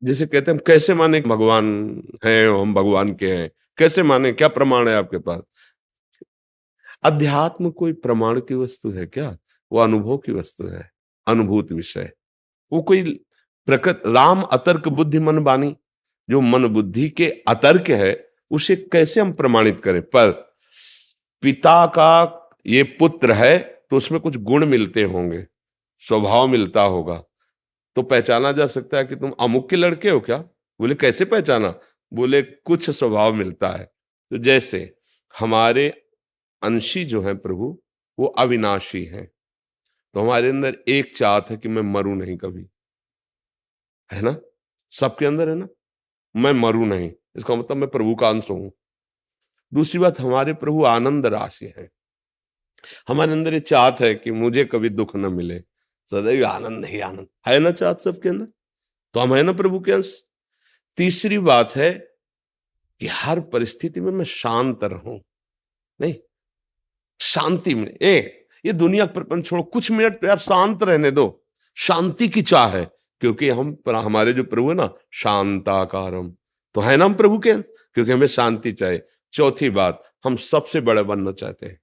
जिसे कहते हैं हम कैसे माने कि भगवान हैं, हम भगवान के हैं, कैसे माने, क्या प्रमाण है आपके पास? अध्यात्म कोई प्रमाण की वस्तु है क्या? वो अनुभव की वस्तु है, अनुभूत विषय। वो कोई प्रकृत राम अतर्क बुद्धि मन बानी, जो मन बुद्धि के अतर्क है, उसे कैसे हम प्रमाणित करें? पर पिता का ये पुत्र है तो उसमें कुछ गुण मिलते होंगे, स्वभाव मिलता होगा, तो पहचाना जा सकता है कि तुम अमुक के लड़के हो क्या? बोले कैसे पहचाना? बोले कुछ स्वभाव मिलता है। तो जैसे हमारे अंशी जो है प्रभु, वो अविनाशी हैं, तो हमारे अंदर एक चाहत है कि मैं मरूं नहीं कभी, है ना? सबके अंदर है ना, मैं मरूं नहीं, इसका मतलब मैं प्रभु का अंश हूं। दूसरी बात, हमारे प्रभु आनंद राशि है, हमारे अंदर ये चाहत है कि मुझे कभी दुख न मिले, सदैव आनंद ही आनंद है ना, चाहत सबके अंदर। तो हम है ना प्रभु के अंश। तीसरी बात है कि हर परिस्थिति में मैं शांत रहूं, नहीं, शांति में ये दुनिया प्रपंच छोड़ो, कुछ मिनट तो यार शांत रहने दो, शांति की चाह है, क्योंकि हमारे जो प्रभु है ना, शांताकारम, तो है ना हम प्रभु के अंश, क्योंकि हमें शांति चाहिए। चौथी बात, हम सबसे बड़े बनना चाहते हैं,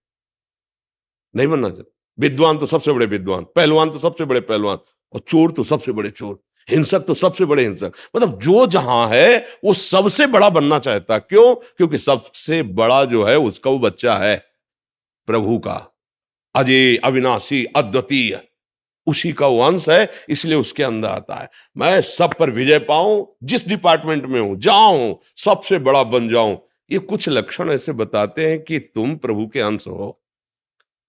नहीं बनना चाहते। विद्वान तो सबसे बड़े विद्वान, पहलवान तो सबसे बड़े पहलवान, और चोर तो सबसे बड़े चोर, हिंसक तो सबसे बड़े हिंसक, मतलब जो जहां है वो सबसे बड़ा बनना चाहता है। क्यों? क्योंकि सबसे बड़ा जो है उसका वो बच्चा है प्रभु का, अजय अविनाशी अद्वितीय, उसी का वो अंश है, इसलिए उसके अंदर आता है मैं सब पर विजय पाऊं, जिस डिपार्टमेंट में हूं जाऊं, सबसे बड़ा बन जाऊं। ये कुछ लक्षण ऐसे बताते हैं कि तुम प्रभु के अंश हो।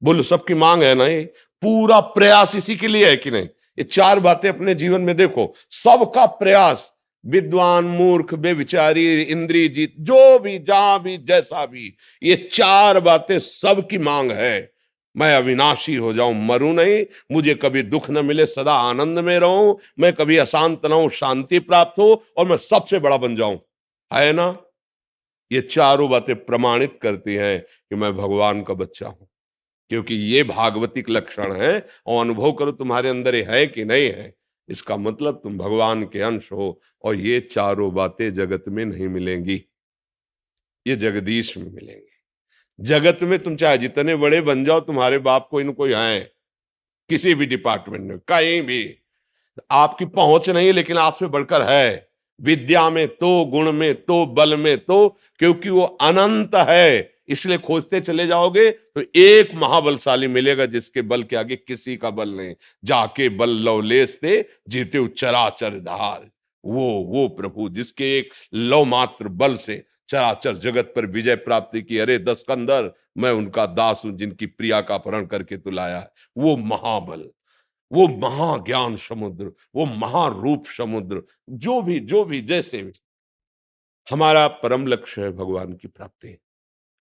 बोलो सबकी मांग है ना, ये पूरा प्रयास इसी के लिए है कि नहीं? ये चार बातें अपने जीवन में देखो, सबका प्रयास, विद्वान मूर्ख बेविचारी इंद्रिय जीत, जो भी जहां भी जैसा भी, ये चार बातें सबकी मांग है। मैं अविनाशी हो जाऊं, मरूं नहीं, मुझे कभी दुख न मिले, सदा आनंद में रहूं, मैं कभी अशांत ना हूं, शांति प्राप्त हो, और मैं सबसे बड़ा बन जाऊं, है ना? ये चारों बातें प्रमाणित करती हैं कि मैं भगवान का बच्चा हूं, क्योंकि ये भागवतिक लक्षण है, और अनुभव करो तुम्हारे अंदर ये है कि नहीं है, इसका मतलब तुम भगवान के अंश हो। और ये चारों बातें जगत में नहीं मिलेंगी, ये जगदीश में मिलेंगी। जगत में तुम चाहे जितने बड़े बन जाओ, तुम्हारे बाप कोई न कोई है, किसी भी डिपार्टमेंट में कहीं भी, आपकी पहुंच नहीं, लेकिन आपसे बढ़कर है, विद्या में तो, गुण में तो, बल में तो, क्योंकि वो अनंत है, इसलिए खोजते चले जाओगे तो एक महाबलशाली मिलेगा जिसके बल के आगे किसी का बल नहीं। जाके बल लवलेस थे जीते चराचर धार, वो प्रभु जिसके एक लव मात्र बल से चराचर जगत पर विजय प्राप्ति की। अरे दस कंदर, मैं उनका दास हूं जिनकी प्रिया का अपहरण करके तू लाया है। वो महाबल, वो महाज्ञान समुद्र, वो महारूप समुद्र, जो भी जैसे भी, हमारा परम लक्ष्य है भगवान की प्राप्ति।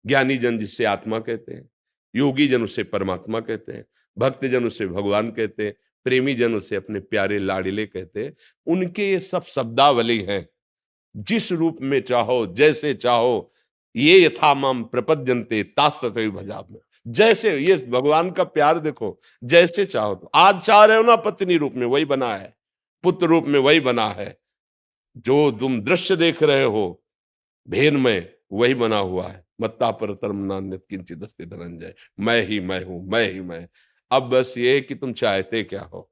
ज्ञानी जन जिसे आत्मा कहते हैं, योगी जन उसे परमात्मा कहते हैं, भक्त जन उसे भगवान कहते हैं, प्रेमी जन उसे अपने प्यारे लाडिले कहते हैं। उनके ये सब शब्दावली हैं, जिस रूप में चाहो, जैसे चाहो, ये यथा माम प्रपद्यन्ते तास तथैव भजामि। जैसे ये भगवान का प्यार देखो, जैसे चाहो, तो आज चाह रहे हो ना पत्नी रूप में, वही बना है, पुत्र रूप में वही बना है, जो तुम दृश्य देख रहे हो भेद में, वही बना हुआ है। मत्ता परतरम नान्यत् किंचित् अस्ति धनंजय, मैं ही मैं हूं, मैं ही मैं। अब बस ये कि तुम चाहते क्या हो।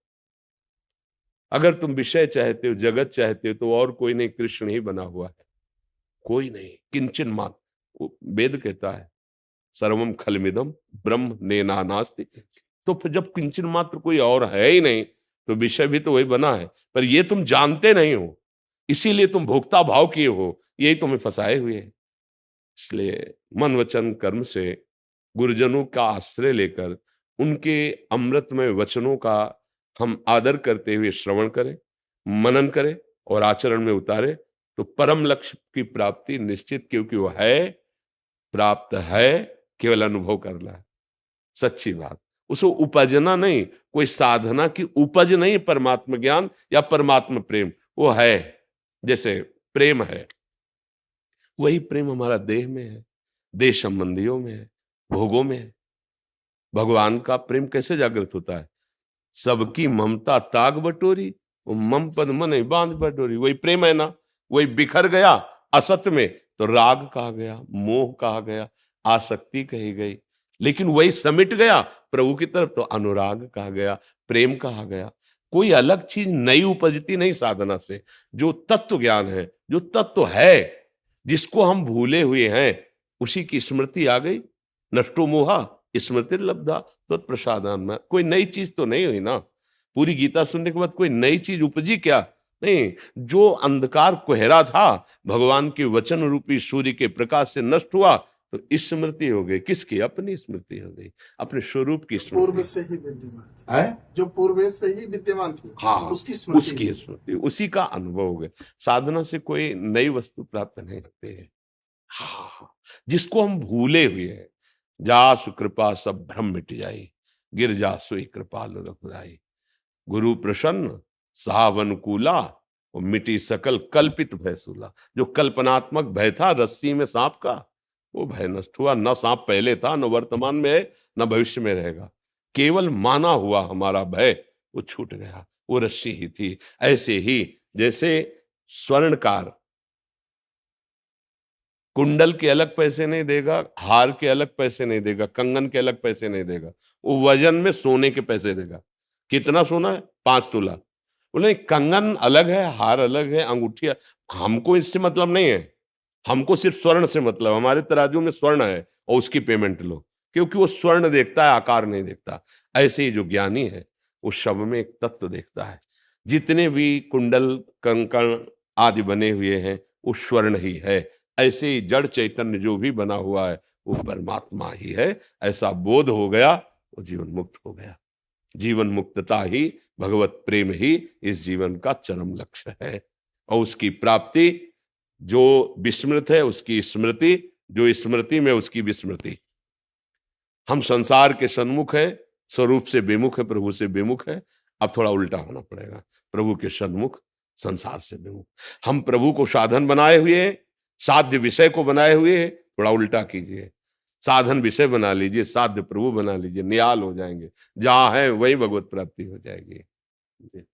अगर तुम विषय चाहते हो, जगत चाहते हो, तो और कोई नहीं, कृष्ण ही बना हुआ है, कोई नहीं, किंचन मात्र। वो वेद कहता है सर्वम खलमिदम ब्रह्म नेनानास्ति। तो फिर जब किंचन मात्र कोई और है ही नहीं, तो विषय भी तो वही बना है, पर ये तुम जानते नहीं हो, इसीलिए तुम भोक्ता भाव किए हो, यही तुम्हें फंसाए हुए है। इसलिए मन वचन कर्म से गुरुजनों का आश्रय लेकर उनके अमृतमय वचनों का हम आदर करते हुए श्रवण करें, मनन करें और आचरण में उतारें, तो परम लक्ष्य की प्राप्ति निश्चित, क्योंकि वो है, प्राप्त है, केवल अनुभव करना है। सच्ची बात, उसको उपजना नहीं, कोई साधना की उपज नहीं, परमात्म ज्ञान या परमात्म प्रेम वो है। जैसे प्रेम है, वही प्रेम हमारा देह में है, देह संबंधियों में है, भोगों में है। भगवान का प्रेम कैसे जागृत होता है? सबकी ममता ताग बटोरी, वो मम पद मन बांध बटोरी, वही प्रेम है ना, वही बिखर गया असत्य में तो राग कहा गया, मोह कहा गया, आसक्ति कही गई। लेकिन वही समिट गया प्रभु की तरफ तो अनुराग कहा गया, प्रेम कहा गया। कोई अलग चीज नई उपजती नहीं साधना से। जो तत्व ज्ञान है, जो तत्व है, जिसको हम भूले हुए हैं, उसी की स्मृति आ गई। नष्टो मोहा स्मृति लब्धा तत्प्रसादान में। कोई नई चीज तो नहीं हुई ना। पूरी गीता सुनने के बाद कोई नई चीज उपजी क्या? नहीं। जो अंधकार कोहरा था भगवान के वचन रूपी सूर्य के प्रकाश से नष्ट हुआ तो स्मृति हो गई। किसकी? अपनी स्मृति हो गई, अपने स्वरूप की स्मृति। पूर्व से ही विद्यमान थी, जो पूर्व से ही विद्यमान थी, हाँ, उसकी स्मृति, उसकी स्मृति, उसी का अनुभव हो गया। साधना से कोई नई वस्तु प्राप्त नहीं होती है। हाँ, जिसको हम भूले हुए हैं। जासु कृपा सब भ्रम मिट जाई, गिर जासु कृपालु रघुराई। गुरु प्रसन्न साहब अनुकूला, और मिटी सकल कल्पित भय सूला। जो कल्पनात्मक भय था रस्सी में सांप का, वो भय नष्ट हुआ। न सांप पहले था, न वर्तमान में है, न भविष्य में रहेगा। केवल माना हुआ हमारा भय वो छूट गया, वो रस्सी ही थी। ऐसे ही जैसे स्वर्णकार कुंडल के अलग पैसे नहीं देगा, हार के अलग पैसे नहीं देगा, कंगन के अलग पैसे नहीं देगा, वो वजन में सोने के पैसे देगा। कितना सोना है? 5 तोला। बोले कंगन अलग है, हार अलग है, अंगूठी। हमको इससे मतलब नहीं है, हमको सिर्फ स्वर्ण से मतलब। हमारे तराजू में स्वर्ण है और उसकी पेमेंट लो, क्योंकि वो स्वर्ण देखता है, आकार नहीं देखता। ऐसे ही जो ज्ञानी है वो शव में एक तत्व देखता है। जितने भी कुंडल कंकण आदि बने हुए हैं वो स्वर्ण ही है। ऐसे ही जड़ चैतन्य जो भी बना हुआ है वो परमात्मा ही है। ऐसा बोध हो गया, वो जीवन मुक्त हो गया। जीवन मुक्तता ही, भगवत प्रेम ही इस जीवन का चरम लक्ष्य है। और उसकी प्राप्ति, जो विस्मृत है उसकी स्मृति, जो स्मृति में उसकी विस्मृति। हम संसार के सन्मुख है, स्वरूप से विमुख है, प्रभु से विमुख है। अब थोड़ा उल्टा होना पड़ेगा, प्रभु के सन्मुख, संसार से विमुख। हम प्रभु को साधन बनाए हुए हैं, साध्य विषय को बनाए हुए हैं। थोड़ा उल्टा कीजिए, साधन विषय बना लीजिए, साध्य प्रभु बना लीजिए, निहाल हो जाएंगे। जहां है वही भगवत प्राप्ति हो जाएगी। जी।